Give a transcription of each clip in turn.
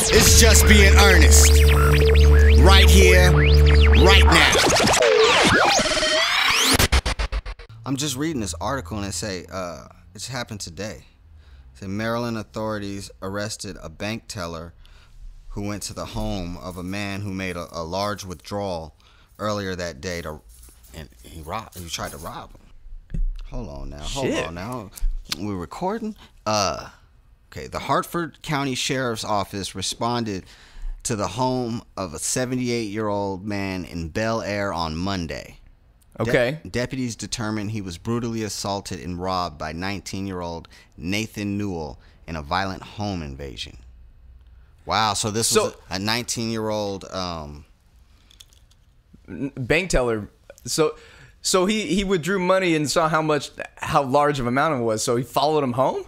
It's just being earnest. Right here, right now. I'm just reading this article and it say, it's happened today. It said Maryland authorities arrested a bank teller who went to the home of a man who made a large withdrawal earlier that day and he tried to rob him. Hold on now. We're recording? Okay, the Hartford County Sheriff's Office responded to the home of a 78-year-old man in Bel Air on Monday. Okay. Deputies determined he was brutally assaulted and robbed by 19-year-old Nathan Newell in a violent home invasion. Wow, so this was a 19-year-old bank teller. So he withdrew money and saw how large of amount it was, so he followed him home?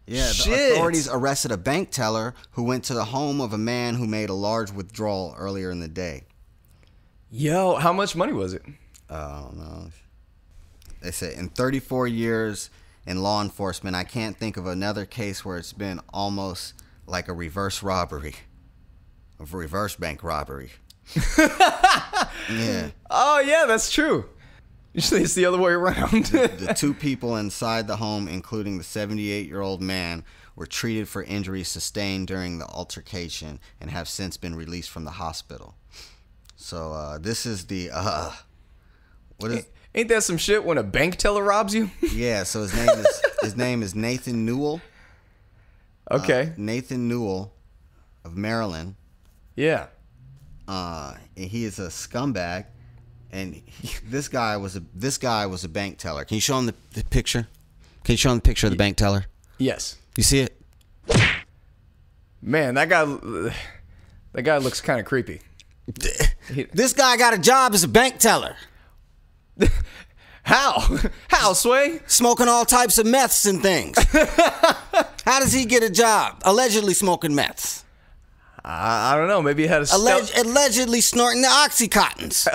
Yeah, the authorities arrested a bank teller who went to the home of a man who made a large withdrawal earlier in the day. Yo, how much money was it? I don't know. They said in 34 years in law enforcement, I can't think of another case where it's been almost like a reverse robbery. A reverse bank robbery. Yeah. Oh, yeah, that's true. Usually it's the other way around. The two people inside the home, including the 78-year-old man, were treated for injuries sustained during the altercation and have since been released from the hospital. So this is the what is? Ain't that some shit when a bank teller robs you? Yeah. So his name is Nathan Newell. Okay. Nathan Newell of Maryland. Yeah. And he is a scumbag. And this guy was a bank teller. Can you show him the picture? Can you show him the picture of the bank teller? Yes. You see it? Man, that guy looks kind of creepy. This guy got a job as a bank teller. How, Sway? Smoking all types of meths and things. How does he get a job? Allegedly smoking meths. I don't know. Maybe he had allegedly snorting the Oxycontins.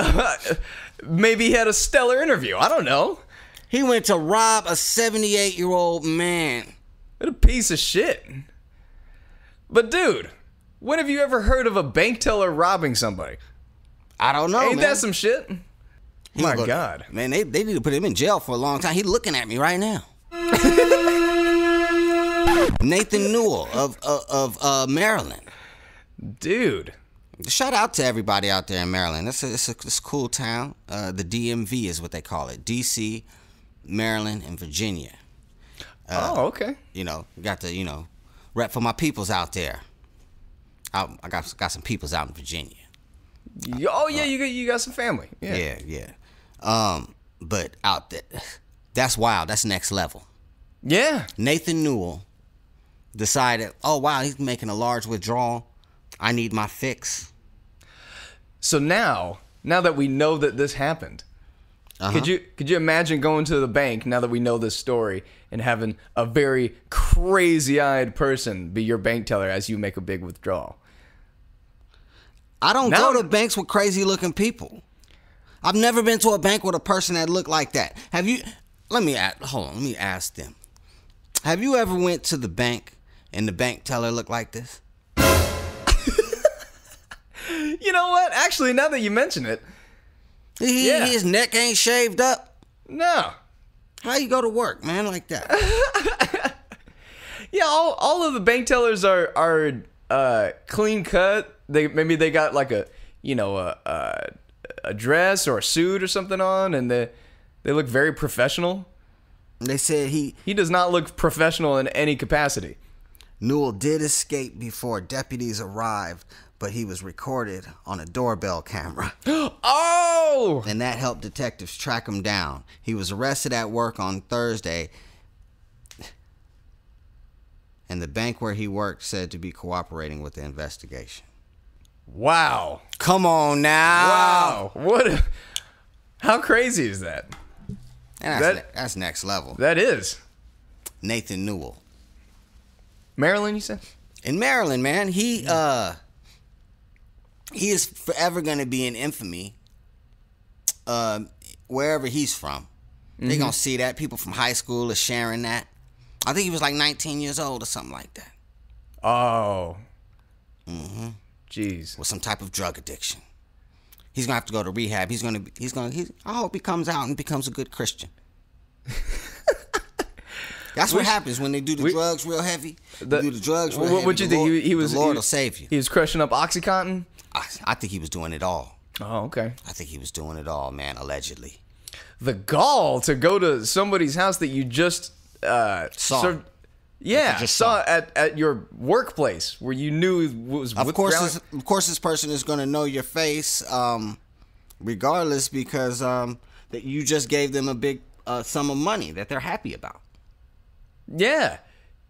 Maybe he had a stellar interview. I don't know. He went to rob a 78-year-old man. What a piece of shit. But dude, when have you ever heard of a bank teller robbing somebody? I don't know, Ain't that some shit? My God. Man, they need to put him in jail for a long time. He's looking at me right now. Nathan Newell of Maryland. Dude. Shout out to everybody out there in Maryland. It's a cool town. The DMV is what they call it. DC, Maryland, and Virginia. Okay. You know, got to, rep for my peoples out there. I got some peoples out in Virginia. You got some family. Yeah. But out there, that's wild. That's next level. Yeah. Nathan Newell decided, oh wow, he's making a large withdrawal. I need my fix. So now that we know that this happened, could you imagine going to the bank now that we know this story and having a very crazy-eyed person be your bank teller as you make a big withdrawal? I don't go to banks with crazy-looking people. I've never been to a bank with a person that looked like that. Have you? Let me ask them. Have you ever went to the bank and the bank teller looked like this? You know what? Actually, now that you mention it, his neck ain't shaved up. No. How you go to work, man, like that? Yeah, all of the bank tellers are clean cut. Maybe they got like a dress or a suit or something on, and they look very professional. They said he does not look professional in any capacity. Newell did escape before deputies arrived, but he was recorded on a doorbell camera. Oh! And that helped detectives track him down. He was arrested at work on Thursday, and the bank where he worked said to be cooperating with the investigation. Wow. Come on now. Wow. How crazy is that? That's next level. That is. Nathan Newell. Maryland, you said? In Maryland, man. He is forever going to be in infamy wherever he's from. They're going to see that. People from high school are sharing that. I think he was like 19 years old or something like that. Oh. Jeez. with some type of drug addiction. He's gonna have to go to rehab. I hope he comes out and becomes a good Christian. That's what happens when they do the drugs real heavy. Do the drugs real heavy. What you think? The Lord will save you. He was crushing up OxyContin? I think he was doing it all. Oh, okay. I think he was doing it all, man, allegedly. The gall to go to somebody's house that you just saw. Saw at your workplace where you knew it was Of course, this person is going to know your face, regardless, because that you just gave them a big sum of money that they're happy about. Yeah.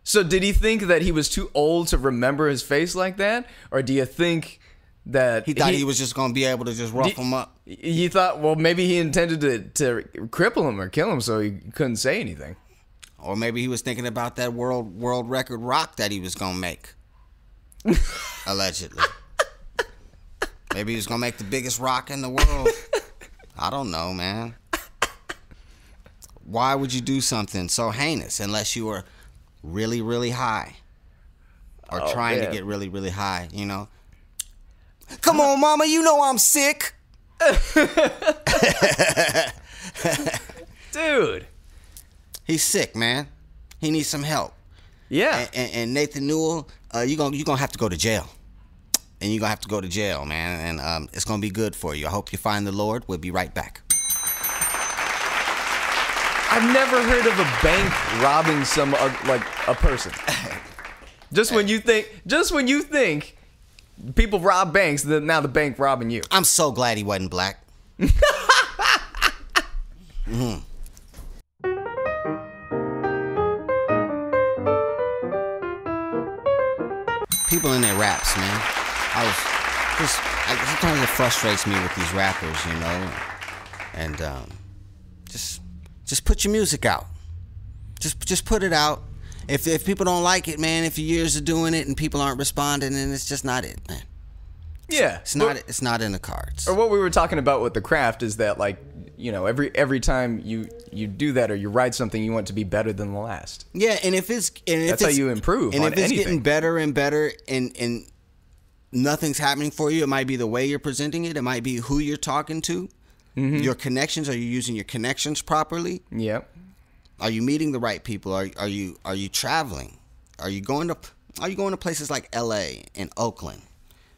So did he think that he was too old to remember his face like that? Or do you think that he thought he was just going to be able to just rough him up? You thought, well, maybe he intended to cripple him or kill him so he couldn't say anything. Or maybe he was thinking about that world record rock that he was going to make. Allegedly. Maybe he was going to make the biggest rock in the world. I don't know, man. Why would you do something so heinous unless you were really, really high? Or trying to get really, really high, you know? Come on, mama, you know I'm sick. Dude. He's sick, man. He needs some help. Yeah. And Nathan Newell, you're gonna have to go to jail. And you're going to have to go to jail, man. And it's going to be good for you. I hope you find the Lord. We'll be right back. I've never heard of a bank robbing like a person. Just when you think people rob banks, then now the bank robbing you. I'm so glad he wasn't black. People in their raps, man. Sometimes it frustrates me with these rappers, you know. And just put your music out. Just put it out. If people don't like it, man, if years of doing it and people aren't responding, then it's just not it, man. Yeah, it's not in the cards. Or what we were talking about with the craft is that, like, you know, every time you do that or you write something, you want it to be better than the last. Yeah, and that's how you improve. And on if it's anything. getting better and better, and nothing's happening for you, it might be the way you're presenting it. It might be who you're talking to. Mm-hmm. Your connections. Are you using your connections properly? Yep. Are you meeting the right people? Are you traveling? Are you going to places like L.A. and Oakland?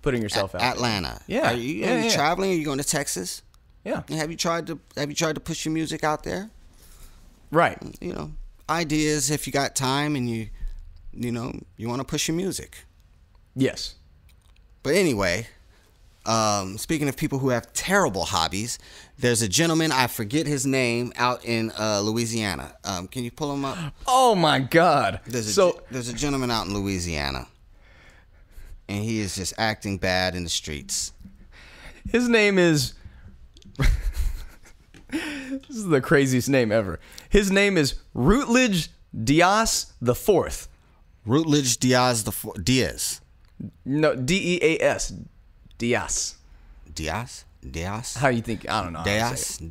Putting yourself out. Atlanta. Yeah. Are you traveling? Are you going to Texas? Yeah. And have you tried to push your music out there? Right. You know, ideas if you got time and you want to push your music. Yes. But anyway, speaking of people who have terrible hobbies, there's a gentleman, I forget his name, out in Louisiana. Can you pull him up? Oh my God. There's a gentleman out in Louisiana, and he is just acting bad in the streets. His name is... This is the craziest name ever. His name is Routledge Diaz the Fourth. Routledge Diaz the Fourth. Diaz. No, Deas. Diaz. Diaz? Diaz? How you think? I don't know. Diaz?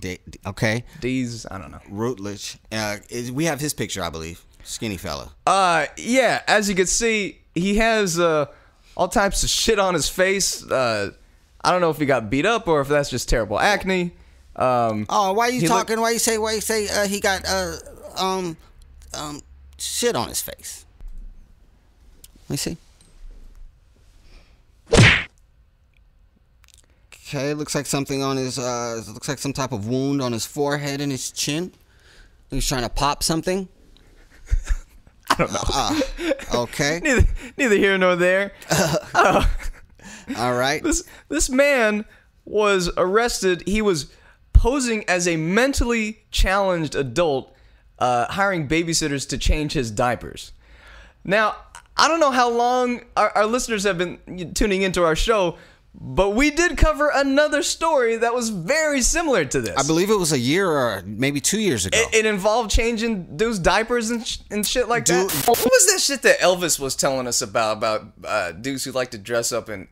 Okay. D's, I don't know. Routledge. We have his picture, I believe. Skinny fella. Yeah, as you can see, he has all types of shit on his face. I don't know if he got beat up or if that's just terrible acne. Why you talking? Why you say he got shit on his face? Let me see. Okay, looks like something on his looks like some type of wound on his forehead and his chin. He's trying to pop something. I don't know. Okay. Neither here nor there. All right. This man was arrested. He was posing as a mentally challenged adult, hiring babysitters to change his diapers. Now, I don't know how long our listeners have been tuning into our show, but we did cover another story that was very similar to this. I believe it was a year or maybe 2 years ago. It involved changing dudes' diapers and shit like that. What was that shit that Elvis was telling us about dudes who like to dress up in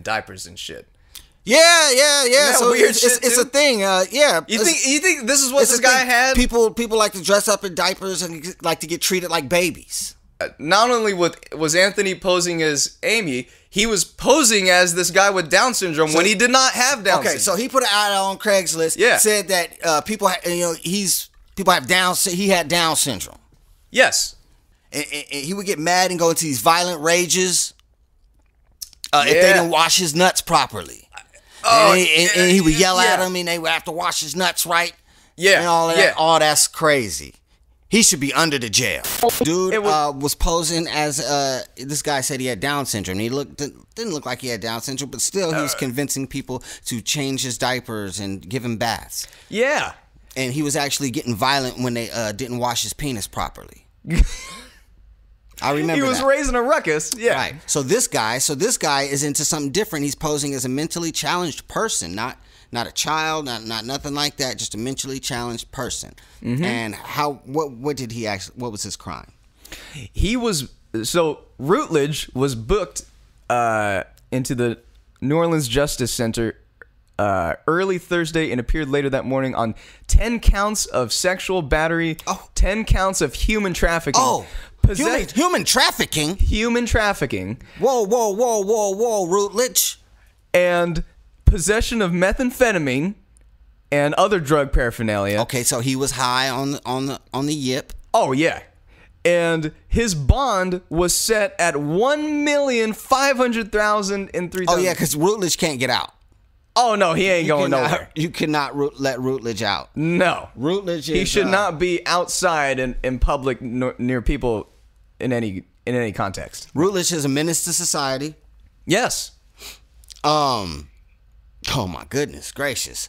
diapers and shit? Yeah. So weird it's a thing. Yeah. You think this is what this guy had? People like to dress up in diapers and like to get treated like babies. not only was Anthony posing as Amy, he was posing as this guy with Down syndrome when he did not have Down syndrome. Okay, so he put an ad on Craigslist. Yeah. Said that people have Down. He had Down syndrome. Yes. And he would get mad and go into these violent rages if they didn't wash his nuts properly. And he would yell at them, and they would have to wash his nuts right. Yeah. And all of that. Oh, that's crazy. He should be under the jail. Dude was posing as this guy said he had Down syndrome. He didn't look like he had Down syndrome, but still he was convincing people to change his diapers and give him baths. Yeah. And he was actually getting violent when they didn't wash his penis properly. I remember he was raising a ruckus. Yeah. Right. So this guy is into something different. He's posing as a mentally challenged person, not a child, not nothing like that, just a mentally challenged person. Mm-hmm. And what did he actually, what was his crime? Routledge was booked into the New Orleans Justice Center early Thursday and appeared later that morning on 10 counts of sexual battery, 10 counts of human trafficking. Human trafficking? Human trafficking. Whoa, Routledge. And possession of methamphetamine and other drug paraphernalia. Okay, so he was high on the yip. Oh yeah, and his bond was set at $1,500,000 and $3,000. Oh yeah, because Routledge can't get out. Oh no, he ain't going nowhere. You cannot let Routledge out. No, Routledge. He should not be outside in public near people in any context. Routledge is a menace to society. Yes. Oh my goodness gracious!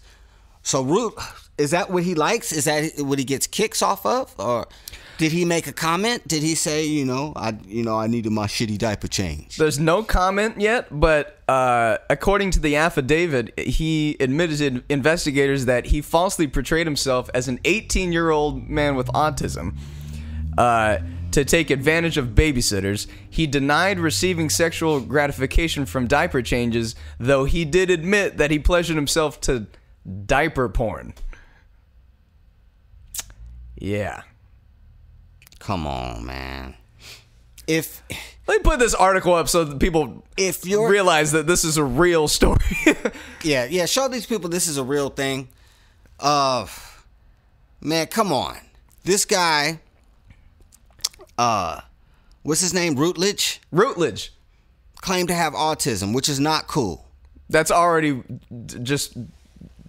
So is that what he likes? Is that what he gets kicks off of, or did he make a comment? Did he say, I needed my shitty diaper changed? There's no comment yet, but according to the affidavit, he admitted to investigators that he falsely portrayed himself as an 18-year-old man with autism to take advantage of babysitters. He denied receiving sexual gratification from diaper changes, though he did admit that he pleasured himself to diaper porn. Yeah. Come on, man. Let me put this article up so that people realize that this is a real story. Yeah, show these people this is a real thing. Man, come on. This guy, what's his name? Routledge? Routledge. Claimed to have autism, which is not cool. That's already just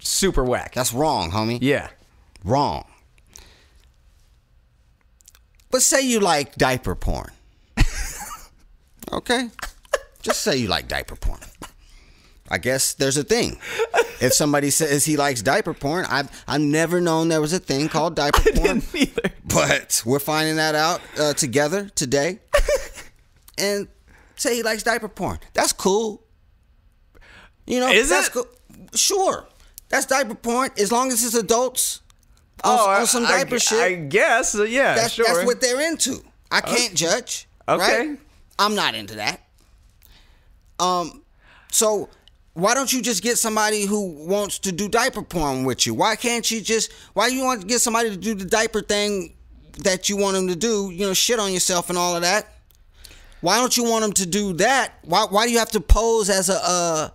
super whack. That's wrong, homie. Yeah. Wrong. But say you like diaper porn. Okay? Just say you like diaper porn. I guess there's a thing. If somebody says he likes diaper porn, I've never known there was a thing called diaper porn. I didn't either. But we're finding that out together today. And say he likes diaper porn. That's cool. Is that's it? Cool. Sure. That's diaper porn as long as it's adults on some diaper shit. I guess, yeah, sure. That's what they're into. I can't judge. Okay. Right? I'm not into that. So why don't you just get somebody who wants to do diaper porn with you? Why you want to get somebody to do the diaper thing that you want them to do, shit on yourself and all of that? Why don't you want them to do that? Why do you have to pose as an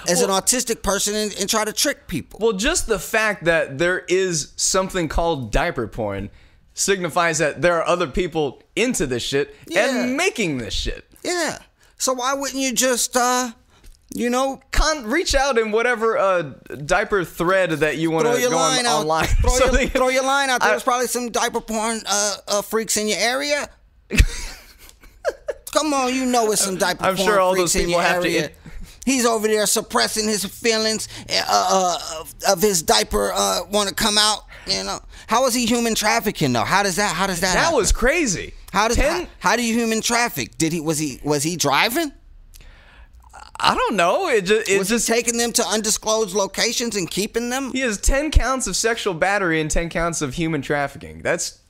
autistic person and try to trick people? Well, just the fact that there is something called diaper porn signifies that there are other people into this shit and making this shit. Yeah. So why wouldn't you just, reach out in whatever diaper thread that you want to go online. Throw your line out there. There's probably some diaper porn freaks in your area. Come on, it's some diaper porn sure all freaks those people in your have area. He's over there suppressing his feelings of his diaper want to come out. How is he human trafficking though? How does that happen? That was crazy. How do you human traffic? Was he driving? I don't know. Was he taking them to undisclosed locations and keeping them? He has 10 counts of sexual battery and 10 counts of human trafficking. That's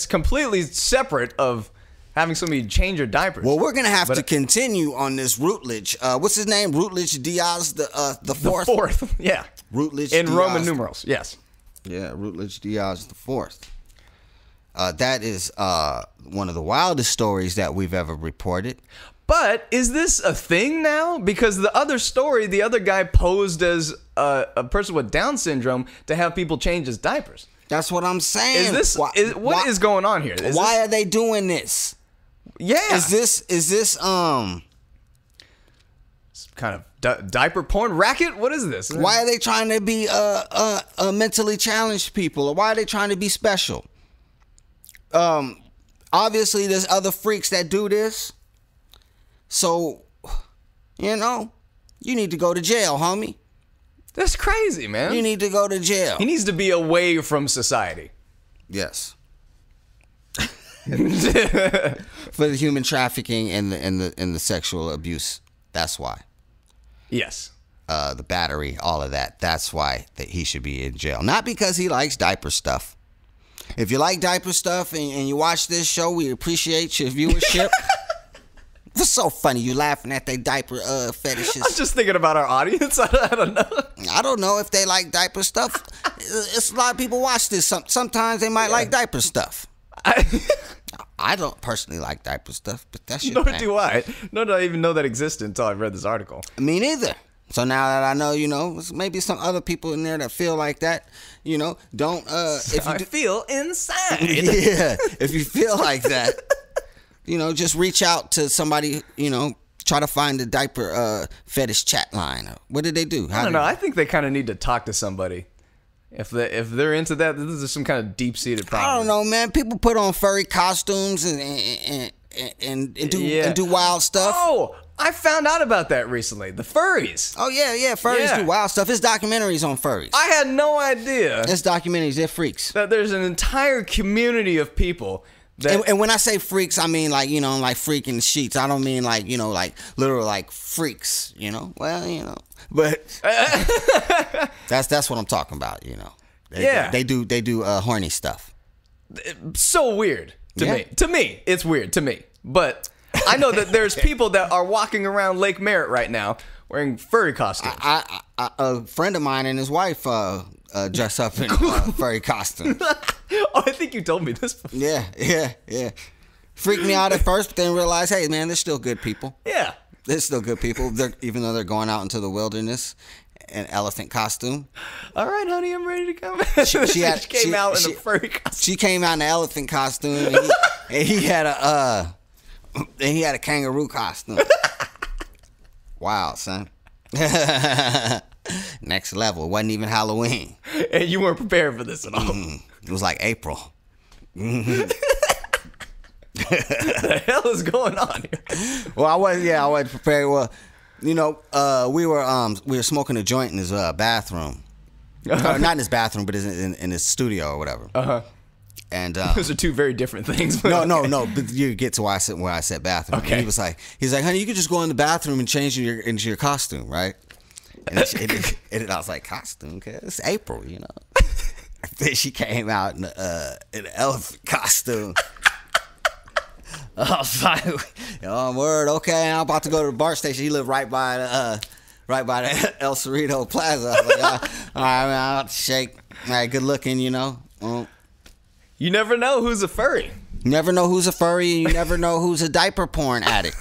completely separate of having somebody change your diapers. Well, we're gonna have to continue on this Routledge. What's his name? Routledge Diaz the fourth. The fourth, yeah. Routledge in Diaz. Roman numerals, yes. Yeah, Routledge Diaz the fourth. That is one of the wildest stories that we've ever reported. But is this a thing now? Because the other story, the other guy posed as a person with Down syndrome to have people change his diapers. That's what I'm saying. Is this what is going on here? Why are they doing this? Yeah. Is this kind of diaper porn racket? What is this? Why are they trying to be mentally challenged people, or why are they trying to be special? Obviously there's other freaks that do this. So, you need to go to jail, homie. That's crazy, man. You need to go to jail. He needs to be away from society. Yes. For the human trafficking and the sexual abuse. That's why. Yes. The battery, all of that. That's why that he should be in jail. Not because he likes diaper stuff. If you like diaper stuff and you watch this show, we appreciate your viewership. What's so funny? You laughing at their diaper fetishes? I'm just thinking about our audience. I don't know. I don't know if they like diaper stuff. It's a lot of people watch this. Sometimes they might like diaper stuff. I don't personally like diaper stuff, but that's your thing. Nor do I even know that existed until I read this article. Me neither. So now that I know, maybe some other people in there that feel like that, don't. If you feel inside. Yeah, if you feel like that. Just reach out to somebody, try to find the diaper fetish chat line. What did they do? I don't know. I think they kind of need to talk to somebody. If they're into that, this is some kind of deep-seated problem. I don't know, man. People put on furry costumes and do wild stuff. Oh, I found out about that recently. The furries. Oh, yeah. Furries do wild stuff. It's documentaries on furries. I had no idea. It's documentaries. They're freaks. That there's an entire community of people. And when I say freaks, I mean like freaking sheets. I don't mean like literal like freaks. Well, but that's what I'm talking about. They do horny stuff. So weird to me. To me, it's weird to me. But I know that there's people that are walking around Lake Merritt right now wearing furry costumes. A friend of mine and his wife dress up in furry costumes. Oh, I think you told me this before. Yeah. Freaked me out at first, but then realized, hey, man, they're still good people. Yeah. They're still good people, even though they're going out into the wilderness in elephant costume. All right, honey, I'm ready to come. She came out in a furry costume. She came out in an elephant costume, and he had a kangaroo costume. Wow, son. Next level. It wasn't even Halloween. And you weren't prepared for this at all. It was like April. The hell is going on here? Well, I wasn't prepared. Well, we were smoking a joint in his bathroom. Not in his bathroom, but in his studio or whatever. Uh-huh. And those are two very different things. No. But you get to where I said bathroom. Okay. And he's like, honey, you could just go in the bathroom and change into your costume, right? And I was like, costume? Okay, it's April, Then she came out in an elephant costume. I was like, oh, word, okay. I'm about to go to the BART station. He lived right by the El Cerrito Plaza. I was like, all right, man, I'll have to shake. All right, good looking, You never know who's a furry. You never know who's a furry, and you never know who's a diaper porn addict.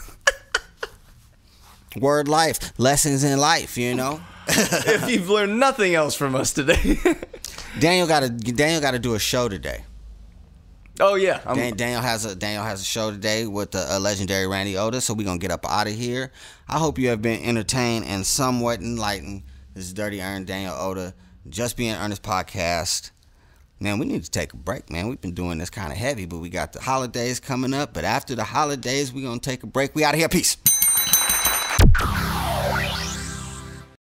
Word life. Lessons in life, If you've learned nothing else from us today. Daniel got to do a show today. Oh yeah, Daniel has a show today with the legendary Randy Otis. So we're gonna get up out of here. I hope you have been entertained and somewhat enlightened. This is Dirty Ern, Daniel Oda, Just Being Earnest podcast. Man, we need to take a break, man. We've been doing this kind of heavy, but we got the holidays coming up. But after the holidays, we're gonna take a break. We out of here. Peace.